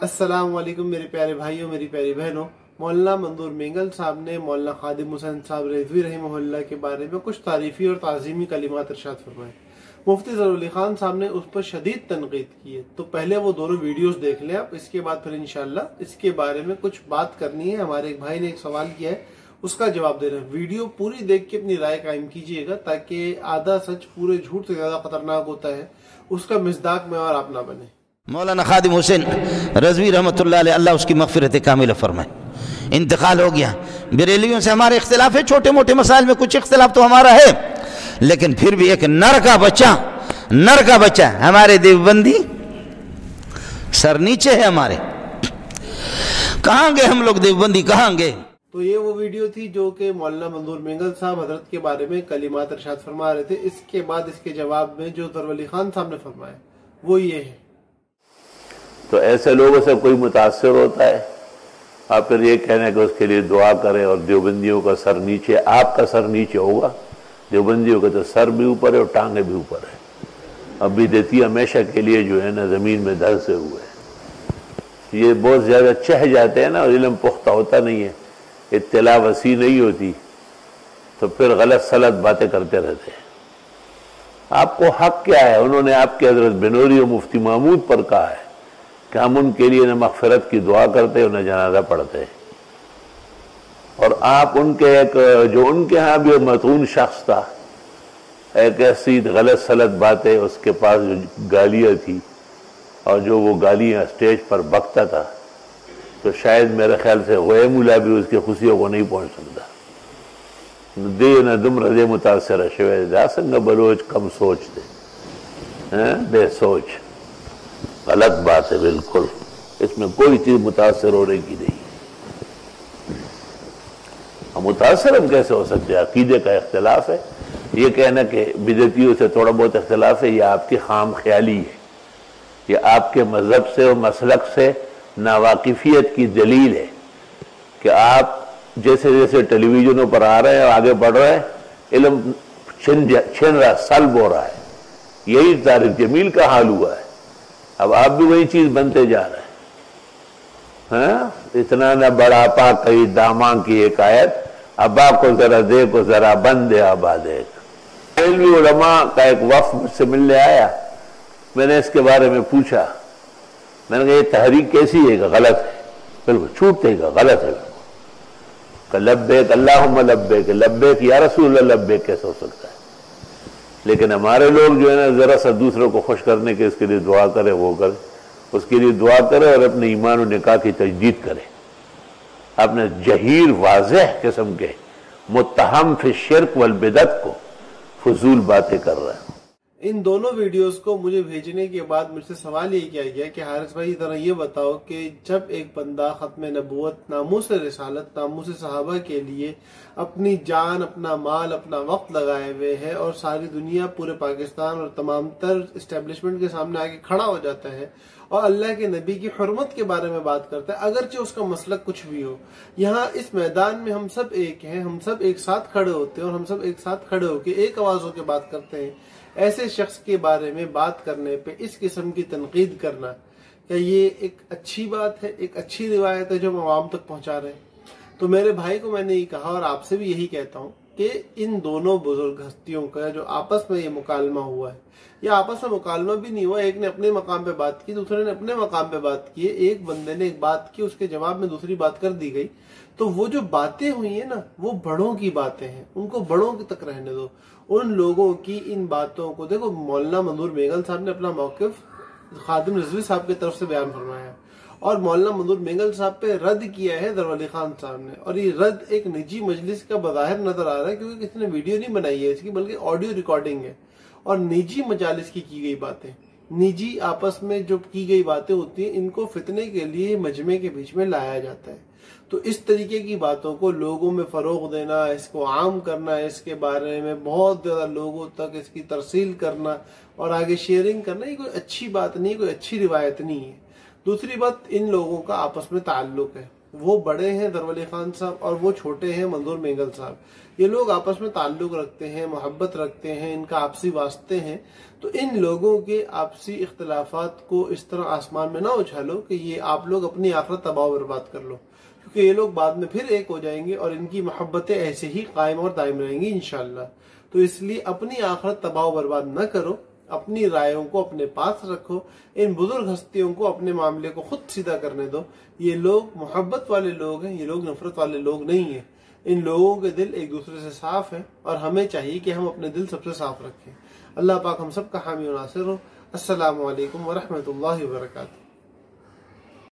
अस्सलाम वालेकुम मेरे प्यारे भाइयों, मेरी प्यारी बहनों। मौलाना मंदूर मेंगल साहब ने मौलाना खादिम हुसैन साहब रिजवी रहमहुल्लाह के बारे में कुछ तारीफी और ताज़ीमी कलिमात इरशाद फरमाए। मुफ्ती ज़फ़र अली खान साहब ने उस पर शदीद तनकीद की है। तो पहले वो दोनों वीडियोस देख लें आप, इसके बाद फिर इंशाअल्लाह इसके बारे में कुछ बात करनी है। हमारे एक भाई ने एक सवाल किया है, उसका जवाब दे रहे हैं। वीडियो पूरी देख के अपनी राय कायम कीजिएगा, ताकि आधा सच पूरे झूठ से ज्यादा खतरनाक होता है, उसका मिज़दाक में और आप ना बने। मौलाना खादिम हुसैन रज़वी रहमतुल्लाह अलैह, अल्लाह उसकी मग़फ़िरत कामिल फरमाए। इंतकाल हो गया। बरेलियों से हमारे इख्तिलाफ है, छोटे मोटे मसाइल में कुछ इख्तिलाफ तो हमारा है, लेकिन फिर भी एक नर का बच्चा हमारे देवबंदी सर नीचे है हमारे। कहाँ गए हम लोग देवबंदी, कहाँ गए? तो ये वो वीडियो थी जो कि मौलाना मंदूर मेंगल साहब हजरत के बारे में कलिमात इरशाद फरमा रहे थे। इसके बाद इसके जवाब में जो ज़फ़र अली खान साहब ने फरमाया वो ये है। तो ऐसे लोगों से कोई मुतासिर होता है, आप फिर ये कहना कि उसके लिए दुआ करें और देवबंदियों का सर नीचे, आपका सर नीचे होगा, देवबंदियों का तो सर भी ऊपर है और टांगे भी ऊपर है। अभी देती हमेशा के लिए जो है ना ज़मीन में धंसे हुए। ये बहुत ज़्यादा चह जाते हैं ना, और इल्म पुख्ता होता नहीं है, इत्तला वसी नहीं होती, तो फिर गलत सलत बातें करते रहते हैं। आपको हक क्या है? उन्होंने आपके हज़रत बिनोरी और मुफ्ती महमूद पर कहा है कि हम उनके लिए न मग़फ़िरत की दुआ करते और न जनाजा पढ़ते, और आप उनके एक जो उनके यहाँ भी मतून शख्स था, एक ऐसी गलत सलत बातें, उसके पास जो गालियाँ थी और जो वो गालियाँ स्टेज पर बकता था, तो शायद मेरे ख्याल से गैमुला भी उसकी खुशियों को नहीं पहुँच सकता। दे न दुम रजे मुतासर शवे दासंग बलोच कम सोचते हैं, बेसोच। गलत बात है बिल्कुल, इसमें कोई चीज मुतासर होने की नहीं। हम मुतासर हम कैसे हो सकते हैं? अकीदे का इख्तिलाफ है। ये कहना कि बिदतियों से थोड़ा बहुत इख्तिलाफ है, यह आपकी खाम ख्याली है, ये आपके मजहब से और मसलक से नावाकिफियत की दलील है कि आप जैसे जैसे टेलीविजनों पर आ रहे हैं और आगे बढ़ रहे हैं, इल्म छिन रहा, सल्ब हो रहा है। यही तारिक जमील का हाल हुआ है। अब आप भी वही चीज बनते जा रहे हैं। इतना न बड़ापा कई दामा की एक आयत, अब्बा को जरा देखो जरा बंदे आबा देख। रेलवी उलमा का एक वफ्द मुझसे मिलने आया, मैंने इसके बारे में पूछा, मैंने कहा ये तहरीक कैसी है? गलत है, बिल्कुल छूट देगा, गलत है। लब्बैक अल्लाहुम्मा लब्बैक, लब्बैक या रसूल अल्लाह, लब्बैक कैसे हो सकता है? लेकिन हमारे लोग जो है ना, जरा सा दूसरों को खुश करने के इसके लिए दुआ करे, वो करे, उसके लिए दुआ करे और अपने ईमान और निकाह की तजदीद करे। अपने जहीर वाज़ेह किस्म के मुत्तहम फिर शिर्क वल बिदअत को फजूल बातें कर रहे हैं। इन दोनों वीडियोस को मुझे भेजने के बाद मुझसे सवाल ये किया गया कि हारिस भाई जरा ये बताओ कि जब एक बंदा खत्म नबूवत, नामूस रिसालत, नामूस सहाबा के लिए अपनी जान, अपना माल, अपना वक्त लगाए हुए है, और सारी दुनिया, पूरे पाकिस्तान और तमाम तर इस्टेब्लिशमेंट के सामने आके खड़ा हो जाता है और अल्लाह के नबी की हुर्मत के बारे में बात करता है, अगरचे उसका मसलक कुछ भी हो, यहाँ इस मैदान में हम सब एक हैं, हम सब एक साथ खड़े होते हैं और हम सब एक साथ खड़े होकर एक आवाज होकर बात करते हैं। ऐसे शख्स के बारे में बात करने पे इस किस्म की तनकीद करना, क्या ये एक अच्छी बात है, एक अच्छी रिवायत है जो हम आवाम तक पहुंचा रहे हैं? तो मेरे भाई को मैंने ये कहा और आपसे भी यही कहता हूँ कि इन दोनों बुजुर्ग हस्तियों का जो आपस में ये मुकालमा हुआ है, ये आपस में मुकालमा भी नहीं हुआ, एक ने अपने मकाम पे बात की, दूसरे ने अपने मकाम पे बात की। एक बंदे ने एक बात की, उसके जवाब में दूसरी बात कर दी गई। तो वो जो बातें हुई है ना, वो बड़ों की बातें हैं, उनको बड़ों तक रहने दो। उन लोगों की इन बातों को देखो, मौलाना मंदूर मेंगल साहब ने अपना मौक़िफ़ खादिम रिजवी साहब की तरफ से बयान फरमाया और मौलाना मंदूर मेंगल साहब पे रद्द किया है ज़फ़र अली खान साहब ने। और ये रद्द एक निजी मजलिस का बज़ाहिर नजर आ रहा है, क्योंकि किसी ने वीडियो नहीं बनाई है इसकी, बल्कि ऑडियो रिकॉर्डिंग है। और निजी मजालिस की गई बातें, निजी आपस में जो की गई बातें होती हैं, इनको फितने के लिए मजमे के बीच में लाया जाता है। तो इस तरीके की बातों को लोगों में फरोग देना, इसको आम करना, इसके बारे में बहुत ज्यादा लोगों तक इसकी तरसील करना और आगे शेयरिंग करना, ये कोई अच्छी बात नहीं, कोई अच्छी रिवायत नहीं है। दूसरी बात, इन लोगों का आपस में ताल्लुक है, وہ بڑے ہیں درولی خان صاحب اور وہ چھوٹے ہیں منظور مینگل صاحب، یہ لوگ آپس میں تعلق رکھتے ہیں، محبت رکھتے ہیں، ان کا آپسی واسطے ہیں، تو ان لوگوں کے آپسی اختلافات کو اس طرح آسمان میں نہ اچھالو کہ یہ آپ لوگ اپنی آخرت تباہ و برباد کر لو، کیونکہ یہ لوگ بعد میں پھر ایک ہو جائیں گے اور ان کی محبتیں ایسے ہی قائم اور دائم رہیں گی انشاءاللہ۔ تو اس لیے اپنی آخرت تباہ و برباد نہ کرو، اپنی رائےوں کو اپنے پاس رکھو، ان بزرگ ہستیوں کو اپنے معاملے کو خود سیدھا کرنے دو۔ یہ لوگ محبت والے لوگ ہیں، یہ لوگ نفرت والے لوگ نہیں ہیں، ان لوگوں کے دل ایک دوسرے سے صاف ہیں اور ہمیں چاہیے کہ ہم اپنے دل سب سے صاف رکھیں۔ اللہ پاک ہم سب کا حامی و ناصر ہو۔ السلام علیکم ورحمۃ اللہ وبرکاتہ۔